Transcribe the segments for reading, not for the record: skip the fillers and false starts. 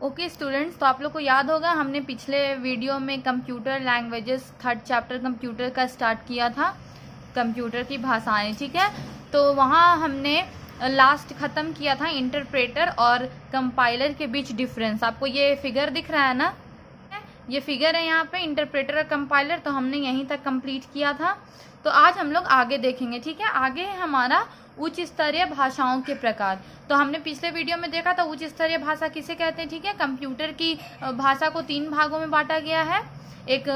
Okay students, तो आप लोग को याद होगा हमने पिछले वीडियो में computer languages 3rd chapter computer का स्टार्ट किया था, कंप्यूटर की भाषाएं। ठीक है, तो वहाँ हमने लास्ट ख़त्म किया था इंटरप्रेटर और कंपाइलर के बीच डिफरेंस। आपको ये फिगर दिख रहा है ना, ये फिगर है यहाँ पे इंटरप्रेटर और कंपाइलर, तो हमने यहीं तक कंप्लीट किया था। तो आज हम लोग आगे देखेंगे। ठीक है, आगे है हमारा उच्च स्तरीय भाषाओं के प्रकार। तो हमने पिछले वीडियो में देखा था उच्च स्तरीय भाषा किसे कहते हैं। ठीक है, कंप्यूटर की भाषा को 3 भागों में बांटा गया है, एक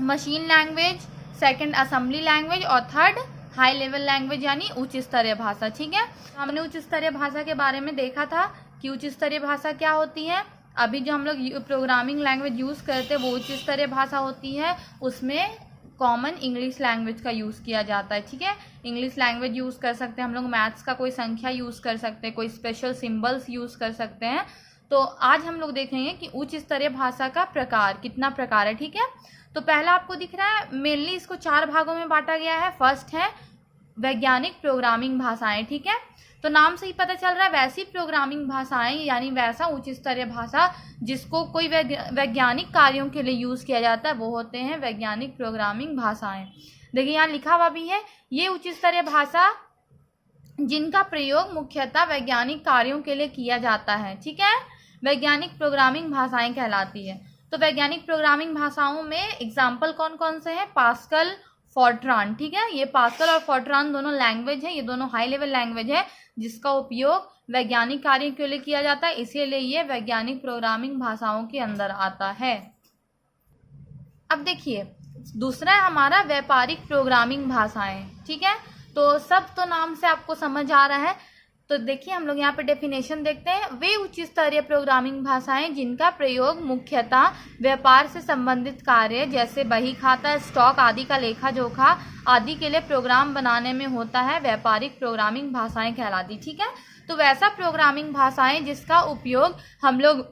machine language, second assembly language और थर्ड हाई लेवल लैंग्वेज यानी उच्च स्तरीय भाषा। ठीक है, हमने उच्च स्तरीय भाषा के बारे में देखा था कि उच्च स्तरीय भाषा क्या होती है। अभी जो हम लोग प्रोग्रामिंग लैंग्वेज यूज करते हैं वो उच्च स्तरीय भाषा होती है, उसमें कॉमन इंग्लिश लैंग्वेज का यूज़ किया जाता है। ठीक है, इंग्लिश लैंग्वेज यूज़ कर सकते हैं हम लोग, मैथ्स का कोई संख्या यूज़ कर सकते हैं, कोई स्पेशल सिंबल्स यूज़ कर सकते हैं। तो आज हम लोग देखेंगे कि उच्च स्तरीय भाषा का प्रकार, कितना प्रकार है। ठीक है, तो पहला आपको दिख रहा है, मेनली इसको 4 भागों में बांटा गया है। फर्स्ट है वैज्ञानिक प्रोग्रामिंग भाषाएं। ठीक है, तो नाम से ही पता चल रहा है वैसी प्रोग्रामिंग भाषाएं यानी वैसा उच्च स्तरीय भाषा जिसको कोई वैज्ञानिक कार्यों के लिए यूज़ किया जाता है, वो होते हैं वैज्ञानिक प्रोग्रामिंग भाषाएं। देखिए यहाँ लिखा हुआ भी है, ये उच्च स्तरीय भाषा जिनका प्रयोग मुख्यतः वैज्ञानिक कार्यों के लिए किया जाता है। ठीक है, वैज्ञानिक प्रोग्रामिंग भाषाएं कहलाती है। तो वैज्ञानिक प्रोग्रामिंग भाषाओं में एग्जाम्पल कौन कौन से हैं, पास्कल, फोर्ट्रान। ठीक है, ये पास्कल और फोर्ट्रान दोनों लैंग्वेज है, ये दोनों हाई लेवल लैंग्वेज है जिसका उपयोग वैज्ञानिक कार्य के लिए किया जाता है, इसीलिए ये वैज्ञानिक प्रोग्रामिंग भाषाओं के अंदर आता है। अब देखिए दूसरा है हमारा व्यापारिक प्रोग्रामिंग भाषाएं। ठीक है, तो सब तो नाम से आपको समझ आ रहा है। तो देखिए हम लोग यहाँ पे डेफिनेशन देखते हैं, वे उच्च स्तरीय प्रोग्रामिंग भाषाएं जिनका प्रयोग मुख्यतः व्यापार से संबंधित कार्य जैसे बही खाता, स्टॉक आदि का लेखा जोखा आदि के लिए प्रोग्राम बनाने में होता है, व्यापारिक प्रोग्रामिंग भाषाएं कहलाती। ठीक है, तो वैसा प्रोग्रामिंग भाषाएं जिसका उपयोग हम लोग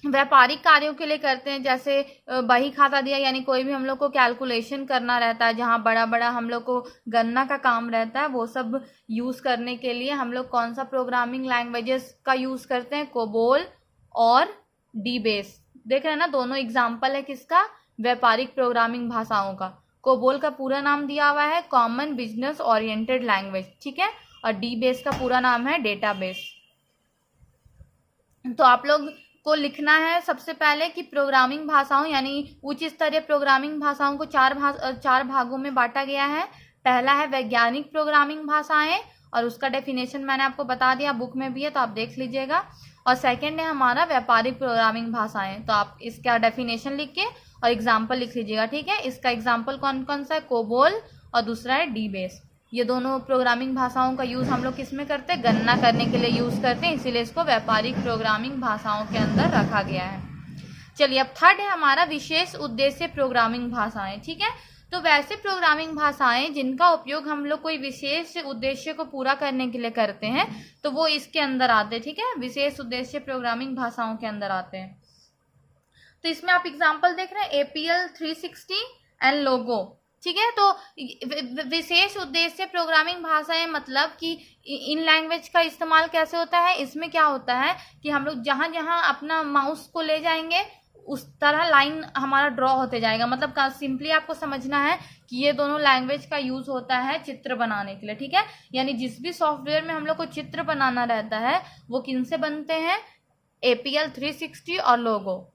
व्यापारिक कार्यों के लिए करते हैं, जैसे बही खाता दिया यानी कोई भी हम लोग को कैलकुलेशन करना रहता है, जहाँ बड़ा बड़ा हम लोग को गणना का काम रहता है, वो सब यूज़ करने के लिए हम लोग कौन सा प्रोग्रामिंग लैंग्वेजेस का यूज़ करते हैं, कोबोल और डी बेस। देख रहे हैं ना, दोनों एग्जाम्पल है किसका, व्यापारिक प्रोग्रामिंग भाषाओं का। कोबोल का पूरा नाम दिया हुआ है कॉमन बिजनेस ओरिएंटेड लैंग्वेज। ठीक है, और डी बेस का पूरा नाम है डेटाबेस। तो आप लोग को लिखना है सबसे पहले कि प्रोग्रामिंग भाषाओं यानी उच्च स्तरीय प्रोग्रामिंग भाषाओं को 4 भागों में बांटा गया है। पहला है वैज्ञानिक प्रोग्रामिंग भाषाएं, और उसका डेफिनेशन मैंने आपको बता दिया, बुक में भी है तो आप देख लीजिएगा। और सेकंड है हमारा व्यापारिक प्रोग्रामिंग भाषाएं, तो आप इसका डेफिनेशन लिख के और एग्जाम्पल लिख लीजिएगा। ठीक है, इसका एग्जाम्पल कौन कौन सा है, कोबोल और दूसरा है डी बेस। ये दोनों प्रोग्रामिंग भाषाओं का यूज़ हम लोग किस में करते हैं, गणना करने के लिए यूज़ करते हैं, इसीलिए इसको व्यापारिक प्रोग्रामिंग भाषाओं के अंदर रखा गया है। चलिए अब थर्ड है हमारा विशेष उद्देश्य प्रोग्रामिंग भाषाएं। ठीक है, तो वैसे प्रोग्रामिंग भाषाएं जिनका उपयोग हम लोग कोई विशेष उद्देश्य को पूरा करने के लिए करते हैं, तो वो इसके अंदर आते हैं। ठीक है, विशेष उद्देश्य प्रोग्रामिंग भाषाओं के अंदर आते हैं। तो इसमें आप एग्जाम्पल देख रहे हैं, APL 360 एंड लोगो। ठीक है, तो विशेष उद्देश्य प्रोग्रामिंग भाषाएं मतलब कि इन लैंग्वेज का इस्तेमाल कैसे होता है, इसमें क्या होता है कि हम लोग जहाँ जहाँ अपना माउस को ले जाएंगे उस तरह लाइन हमारा ड्रॉ होते जाएगा। मतलब सिंपली आपको समझना है कि ये दोनों लैंग्वेज का यूज होता है चित्र बनाने के लिए। ठीक है, यानी जिस भी सॉफ्टवेयर में हम लोग को चित्र बनाना रहता है वो किन से बनते हैं, APL 360 और लोगो।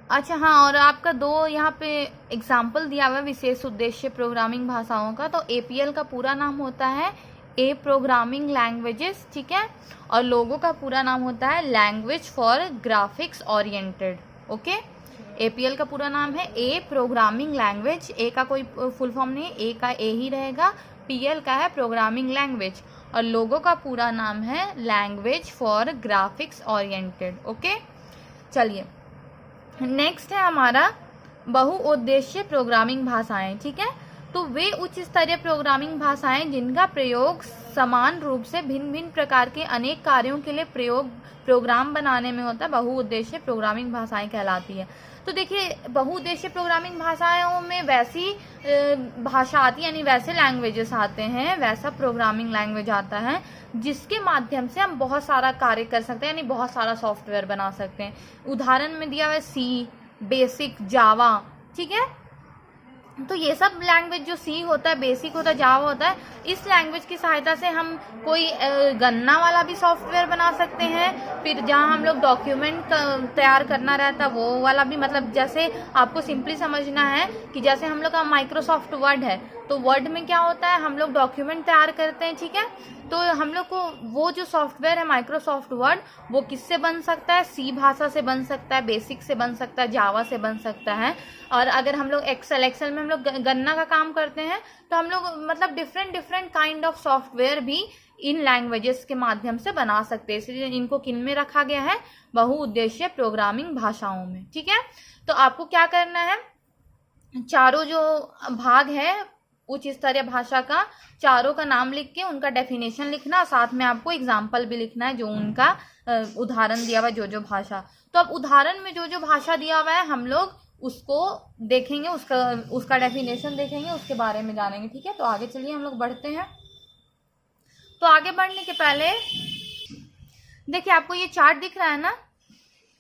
अच्छा हाँ, और आपका 2 यहाँ पे एग्जाम्पल दिया हुआ है विशेष उद्देश्य प्रोग्रामिंग भाषाओं का। तो APL का पूरा नाम होता है ए प्रोग्रामिंग लैंग्वेजेस। ठीक है, और लोगो का पूरा नाम होता है language for graphics oriented. Okay, APL का पूरा नाम है ए प्रोग्रामिंग लैंग्वेज, ए का कोई फुल फॉर्म नहीं है, ए का ए ही रहेगा, PL का है प्रोग्रामिंग लैंग्वेज, और लोगो का पूरा नाम है language for graphics oriented. Okay, चलिए नेक्स्ट है हमारा बहुउद्देश्य प्रोग्रामिंग भाषाएं। ठीक है, तो वे उच्च स्तरीय प्रोग्रामिंग भाषाएं जिनका प्रयोग समान रूप से भिन्न भिन्न प्रकार के अनेक कार्यों के लिए प्रोग्राम बनाने में होता है, बहुउद्देशीय प्रोग्रामिंग भाषाएं कहलाती है। तो देखिए, बहुउद्देशीय प्रोग्रामिंग भाषाओं में वैसी भाषा आती है, यानी वैसे लैंग्वेजेस आते हैं, वैसा प्रोग्रामिंग लैंग्वेज आता है जिसके माध्यम से हम बहुत सारा कार्य कर सकते हैं, यानी बहुत सारा सॉफ्टवेयर बना सकते हैं। उदाहरण में दिया हुआ है सी, बेसिक, जावा, ठीक है। तो ये सब लैंग्वेज जो सी होता है, बेसिक होता है, जावा होता है, इस लैंग्वेज की सहायता से हम कोई गन्ना वाला भी सॉफ्टवेयर बना सकते हैं। फिर जहाँ हम लोग डॉक्यूमेंट तैयार करना रहता है वो वाला भी, मतलब जैसे आपको सिंपली समझना है कि जैसे हम लोग का माइक्रोसॉफ्ट वर्ड है, तो वर्ड में क्या होता है, हम लोग डॉक्यूमेंट तैयार करते हैं, ठीक है। तो हम लोग को वो जो सॉफ्टवेयर है माइक्रोसॉफ्ट वर्ड, वो किससे बन सकता है, सी भाषा से बन सकता है, बेसिक से बन सकता है, जावा से बन सकता है। और अगर हम लोग एक्सेल में हम लोग गन्ना का काम करते हैं, तो हम लोग मतलब डिफरेंट काइंड ऑफ सॉफ्टवेयर भी इन लैंग्वेजेस के माध्यम से बना सकते हैं। इसलिए इनको किन में रखा गया है, बहुउद्देशीय प्रोग्रामिंग भाषाओं में, ठीक है। तो आपको क्या करना है, चारों जो भाग है उच्च स्तरीय भाषा का, चारों का नाम लिख के उनका डेफिनेशन लिखना, साथ में आपको एग्जाम्पल भी लिखना है जो उनका उदाहरण दिया हुआ है, जो भाषा। तो अब उदाहरण में जो भाषा दिया हुआ है हम लोग उसको देखेंगे, उसका डेफिनेशन देखेंगे, उसके बारे में जानेंगे, ठीक है। तो आगे चलिए हम लोग बढ़ते हैं। तो आगे बढ़ने के पहले देखिए, आपको ये चार्ट दिख रहा है ना,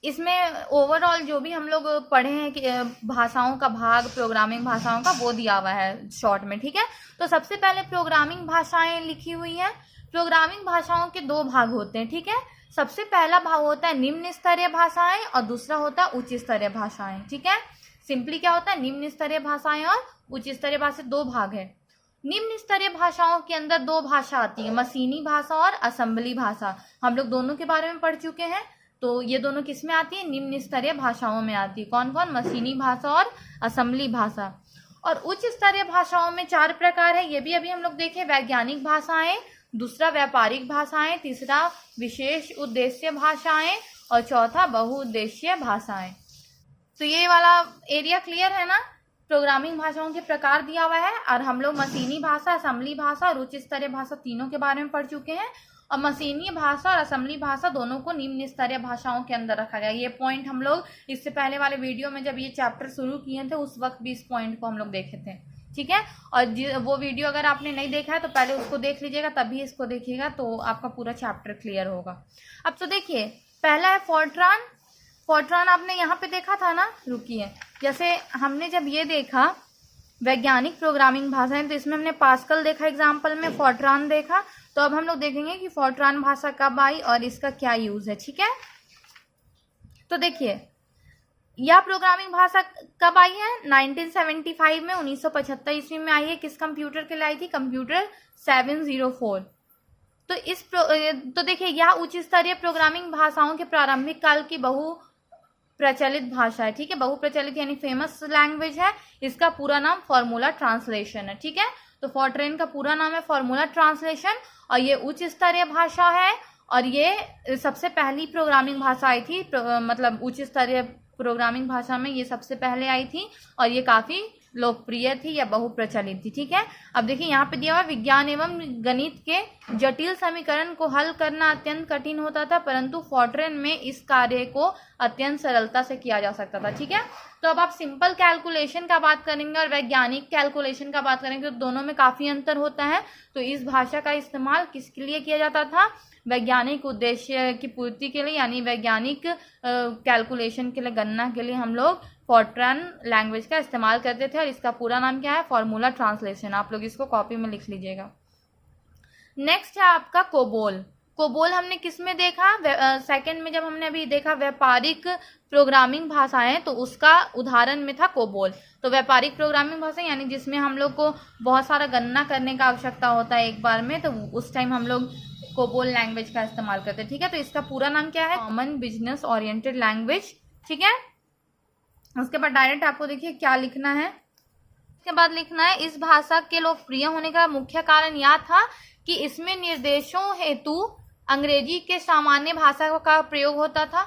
इसमें ओवरऑल जो भी हम लोग पढ़े हैं कि भाषाओं का भाग, प्रोग्रामिंग भाषाओं का, वो दिया हुआ है शॉर्ट में, ठीक है। तो सबसे पहले प्रोग्रामिंग भाषाएं लिखी हुई हैं। प्रोग्रामिंग भाषाओं के दो भाग होते हैं, ठीक है। सबसे पहला भाग होता है निम्न स्तरीय भाषाएं और दूसरा होता है उच्च स्तरीय भाषाएं, ठीक है। सिंपली क्या होता है, निम्न स्तरीय भाषाएं और उच्च स्तरीय भाषा, दो भाग है। निम्न स्तरीय भाषाओं के अंदर दो भाषा आती है, मशीनी भाषा और असेंबली भाषा। हम लोग दोनों के बारे में पढ़ चुके हैं। तो ये दोनों किस में आती है, निम्न स्तरीय भाषाओं में आती है। कौन कौन, मशीनी भाषा और असेंबली भाषा। और उच्च स्तरीय भाषाओं में 4 प्रकार है, ये भी अभी हम लोग देखें। वैज्ञानिक भाषाएं, दूसरा व्यापारिक भाषाएं, तीसरा विशेष उद्देश्य भाषाएं और चौथा बहुउद्देशीय भाषाएं। तो ये वाला एरिया क्लियर है ना, प्रोग्रामिंग भाषाओं के प्रकार दिया हुआ है। और हम लोग मशीनी भाषा, असेंबली भाषा और उच्च स्तरीय भाषा तीनों के बारे में पढ़ चुके हैं। और मशीनी भाषा और असेंबली भाषा दोनों को निम्न स्तरीय भाषाओं के अंदर रखा गया। ये पॉइंट हम लोग इससे पहले वाले वीडियो में जब ये चैप्टर शुरू किए थे उस वक्त भी इस पॉइंट को हम लोग देखे थे, ठीक है। और वो वीडियो अगर आपने नहीं देखा है तो पहले उसको देख लीजिएगा, तभी इसको देखिएगा, तो आपका पूरा चैप्टर क्लियर होगा। अब तो देखिए, पहला है फोर्ट्रान। फोर्ट्रान आपने यहाँ पे देखा था ना, रुकिए, जैसे हमने जब ये देखा वैज्ञानिक प्रोग्रामिंग भाषाएं, तो इसमें हमने पास्कल देखा एग्जाम्पल में, फोर्ट्रान देखा। तो अब हम लोग देखेंगे कि फोर्ट्रान भाषा कब आई और इसका क्या यूज है, ठीक है। तो देखिए, यह प्रोग्रामिंग भाषा कब आई है, 1975 में, 1975 ईस्वी में आई है। किस कंप्यूटर के लिए आई थी, कंप्यूटर 704। तो देखिए, यह उच्च स्तरीय प्रोग्रामिंग भाषाओं के प्रारंभिक काल की बहु प्रचलित भाषा है, ठीक है। बहु प्रचलित यानी फेमस लैंग्वेज है। इसका पूरा नाम फॉर्मूला ट्रांसलेशन है, ठीक है। तो फोर्ट्रेन का पूरा नाम है फॉर्मूला ट्रांसलेशन, और ये उच्च स्तरीय भाषा है। और ये सबसे पहली प्रोग्रामिंग भाषा आई थी, मतलब उच्च स्तरीय प्रोग्रामिंग भाषा में ये सबसे पहले आई थी, और ये काफी लोकप्रिय थी या बहुप्रचलित थी, ठीक है। अब देखिए, यहाँ पे दिया हुआ विज्ञान एवं गणित के जटिल समीकरण को हल करना अत्यंत कठिन होता था, परंतु फोर्ट्रेन में इस कार्य को अत्यंत सरलता से किया जा सकता था, ठीक है। तो अब आप सिंपल कैलकुलेशन का बात करेंगे और वैज्ञानिक कैलकुलेशन का बात करेंगे, तो दोनों में काफी अंतर होता है। तो इस भाषा का इस्तेमाल किसके लिए किया जाता था, वैज्ञानिक उद्देश्य की पूर्ति के लिए, यानी वैज्ञानिक कैलकुलेशन के लिए, गणना के लिए हम लोग फोर्ट्रान लैंग्वेज का इस्तेमाल करते थे। और इसका पूरा नाम क्या है, फॉर्मूला ट्रांसलेशन। आप लोग इसको कॉपी में लिख लीजिएगा। नेक्स्ट है आपका कोबोल। कोबोल हमने किस में देखा, सेकंड में जब हमने अभी देखा व्यापारिक प्रोग्रामिंग भाषाएं, तो उसका उदाहरण में था कोबोल। तो व्यापारिक प्रोग्रामिंग भाषा यानी जिसमें हम लोग को बहुत सारा गणना करने का आवश्यकता होता है एक बार में, तो उस टाइम हम लोग कोबोल लैंग्वेज का इस्तेमाल करते हैं, ठीक है। तो इसका पूरा नाम क्या है, कॉमन बिजनेस ओरिएंटेड लैंग्वेज, ठीक है। उसके बाद डायरेक्ट आपको देखिए क्या लिखना है, इसके बाद लिखना है, इस भाषा के लोकप्रिय होने का मुख्य कारण यह था कि इसमें निर्देशों हेतु अंग्रेजी के सामान्य भाषा का प्रयोग होता था।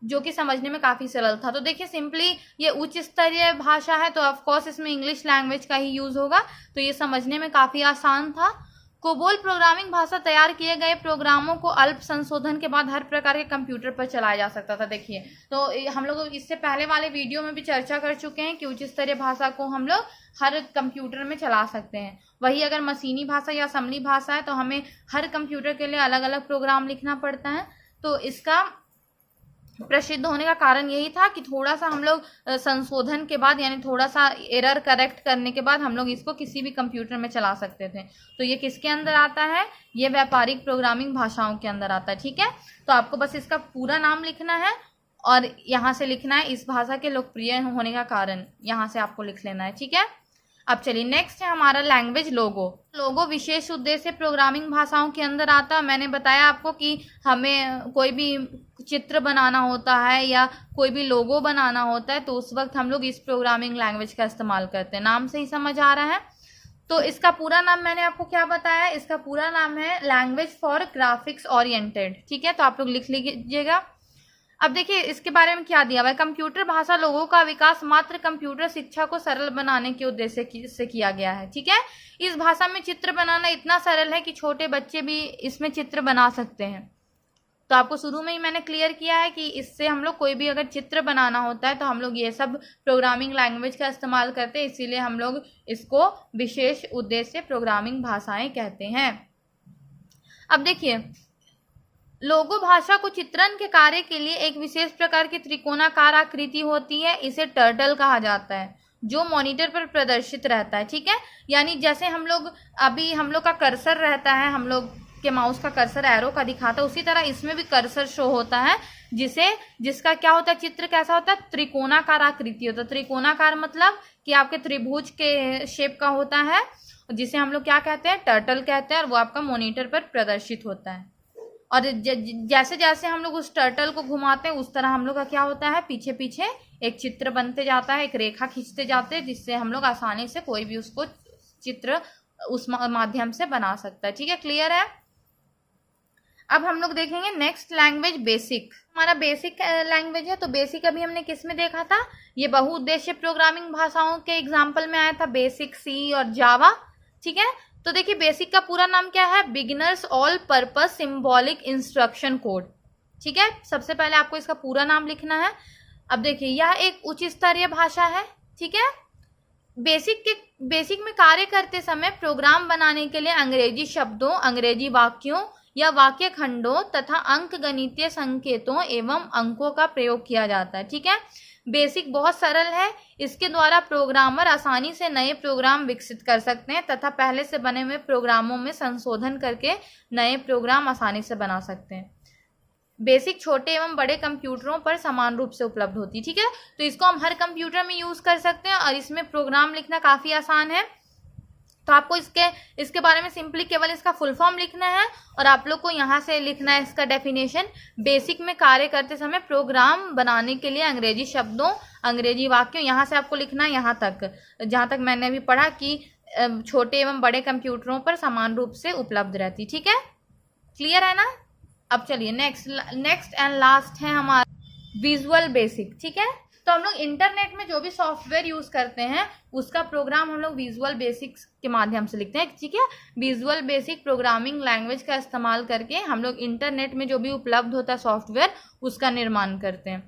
जो कि समझने में काफ़ी सरल था। तो देखिए सिंपली ये उच्च स्तरीय भाषा है, तो ऑफ कोर्स इसमें इंग्लिश लैंग्वेज का ही यूज़ होगा, तो ये समझने में काफ़ी आसान था। कोबोल प्रोग्रामिंग भाषा तैयार किए गए प्रोग्रामों को अल्प संशोधन के बाद हर प्रकार के कंप्यूटर पर चलाया जा सकता था। देखिए तो हम लोग इससे पहले वाले वीडियो में भी चर्चा कर चुके हैं कि उच्च स्तरीय भाषा को हम लोग हर कंप्यूटर में चला सकते हैं। वही अगर मशीनी भाषा या असेंबली भाषा है तो हमें हर कंप्यूटर के लिए अलग अलग प्रोग्राम लिखना पड़ता है। तो इसका प्रसिद्ध होने का कारण यही था कि थोड़ा सा हम लोग संशोधन के बाद, यानी थोड़ा सा एरर करेक्ट करने के बाद हम लोग इसको किसी भी कंप्यूटर में चला सकते थे। तो ये किसके अंदर आता है? ये व्यापारिक प्रोग्रामिंग भाषाओं के अंदर आता है। ठीक है, तो आपको बस इसका पूरा नाम लिखना है और यहाँ से लिखना है इस भाषा के लोकप्रिय होने का कारण, यहाँ से आपको लिख लेना है। ठीक है, अब चलिए नेक्स्ट है हमारा लैंग्वेज लोगो। लोगो विशेष उद्देश्य प्रोग्रामिंग भाषाओं के अंदर आता है। मैंने बताया आपको कि हमें कोई भी चित्र बनाना होता है या कोई भी लोगो बनाना होता है तो उस वक्त हम लोग इस प्रोग्रामिंग लैंग्वेज का इस्तेमाल करते हैं। नाम से ही समझ आ रहा है। तो इसका पूरा नाम मैंने आपको क्या बताया, इसका पूरा नाम है लैंग्वेज फॉर ग्राफिक्स ओरिएंटेड। ठीक है, तो आप लोग लिख लीजिएगा। अब देखिए इसके बारे में क्या दिया हुआ है। कंप्यूटर भाषा लोगों का विकास मात्र कंप्यूटर शिक्षा को सरल बनाने के उद्देश्य से किया गया है। ठीक है, इस भाषा में चित्र बनाना इतना सरल है कि छोटे बच्चे भी इसमें चित्र बना सकते हैं। तो आपको शुरू में ही मैंने क्लियर किया है कि इससे हम लोग कोई भी अगर चित्र बनाना होता है तो हम लोग ये सब प्रोग्रामिंग लैंग्वेज का इस्तेमाल करते हैं, इसीलिए हम लोग इसको विशेष उद्देश्य प्रोग्रामिंग भाषाएं कहते हैं। अब देखिए लोगो भाषा को चित्रण के कार्य के लिए एक विशेष प्रकार की त्रिकोणाकार आकृति होती है, इसे टर्टल कहा जाता है, जो मॉनिटर पर प्रदर्शित रहता है। ठीक है, यानी जैसे हम लोग का कर्सर रहता है, हम लोग के माउस का कर्सर एरो का दिखाता है, उसी तरह इसमें भी कर्सर शो होता है, जिसका क्या होता है, चित्र कैसा होता है, त्रिकोणाकार आकृति होता है। त्रिकोणाकार मतलब कि आपके त्रिभुज के शेप का होता है, जिसे हम लोग क्या कहते हैं, टर्टल कहते हैं, और वो आपका मॉनिटर पर प्रदर्शित होता है। और जैसे जैसे हम लोग उस टर्टल को घुमाते हैं उस तरह हम लोग का क्या होता है, पीछे पीछे एक चित्र बनते जाता है, एक रेखा खींचते जाते हैं, जिससे हम लोग आसानी से कोई भी उसको चित्र उस माध्यम से बना सकता है। ठीक है, क्लियर है। अब हम लोग देखेंगे नेक्स्ट लैंग्वेज बेसिक। हमारा बेसिक लैंग्वेज है। तो बेसिक अभी हमने किस में देखा था, ये बहुउद्देश्य प्रोग्रामिंग भाषाओं के एग्जाम्पल में आया था, बेसिक, सी और जावा। ठीक है, तो देखिए बेसिक का पूरा नाम क्या है, beginners all purpose symbolic instruction code. ठीक है, सबसे पहले आपको इसका पूरा नाम लिखना है। अब देखिए यह एक उच्च स्तरीय भाषा है। ठीक है, बेसिक में कार्य करते समय प्रोग्राम बनाने के लिए अंग्रेजी शब्दों, अंग्रेजी वाक्यों या वाक्य खंडों तथा अंक गणितीय संकेतों एवं अंकों का प्रयोग किया जाता है। ठीक है, बेसिक बहुत सरल है, इसके द्वारा प्रोग्रामर आसानी से नए प्रोग्राम विकसित कर सकते हैं तथा पहले से बने हुए प्रोग्रामों में संशोधन करके नए प्रोग्राम आसानी से बना सकते हैं। बेसिक छोटे एवं बड़े कंप्यूटरों पर समान रूप से उपलब्ध होती है। ठीक है, तो इसको हम हर कंप्यूटर में यूज कर सकते हैं और इसमें प्रोग्राम लिखना काफी आसान है। तो आपको इसके बारे में सिंपली केवल इसका फुल फॉर्म लिखना है और आप लोग को यहाँ से लिखना है इसका डेफिनेशन। बेसिक में कार्य करते समय प्रोग्राम बनाने के लिए अंग्रेजी शब्दों, अंग्रेजी वाक्यों, यहाँ से आपको लिखना है यहाँ तक, जहाँ तक मैंने अभी पढ़ा कि छोटे एवं बड़े कंप्यूटरों पर समान रूप से उपलब्ध रहती। ठीक है, क्लियर है ना। अब चलिए नेक्स्ट एंड लास्ट है हमारा विजुअल बेसिक। ठीक है, तो हम लोग इंटरनेट में जो भी सॉफ्टवेयर यूज करते हैं उसका प्रोग्राम हम लोग विजुअल बेसिक्स के माध्यम से लिखते हैं। ठीक है, विजुअल बेसिक प्रोग्रामिंग लैंग्वेज का इस्तेमाल करके हम लोग इंटरनेट में जो भी उपलब्ध होता है सॉफ्टवेयर उसका निर्माण करते हैं।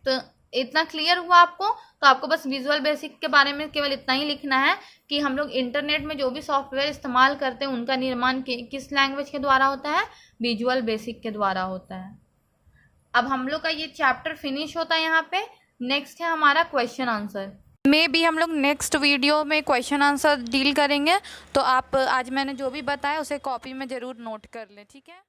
तो इतना क्लियर हुआ आपको। तो आपको बस विजुअल बेसिक के बारे में केवल इतना ही लिखना है कि हम लोग इंटरनेट में जो भी सॉफ्टवेयर इस्तेमाल करते हैं उनका निर्माण किस लैंग्वेज के द्वारा होता है, विजुअल बेसिक के द्वारा होता है। अब हम लोग का ये चैप्टर फिनिश होता है यहाँ पे। नेक्स्ट है हमारा क्वेश्चन आंसर। में भी हम लोग नेक्स्ट वीडियो में क्वेश्चन आंसर डील करेंगे। तो आप आज मैंने जो भी बताया उसे कॉपी में ज़रूर नोट कर लें। ठीक है।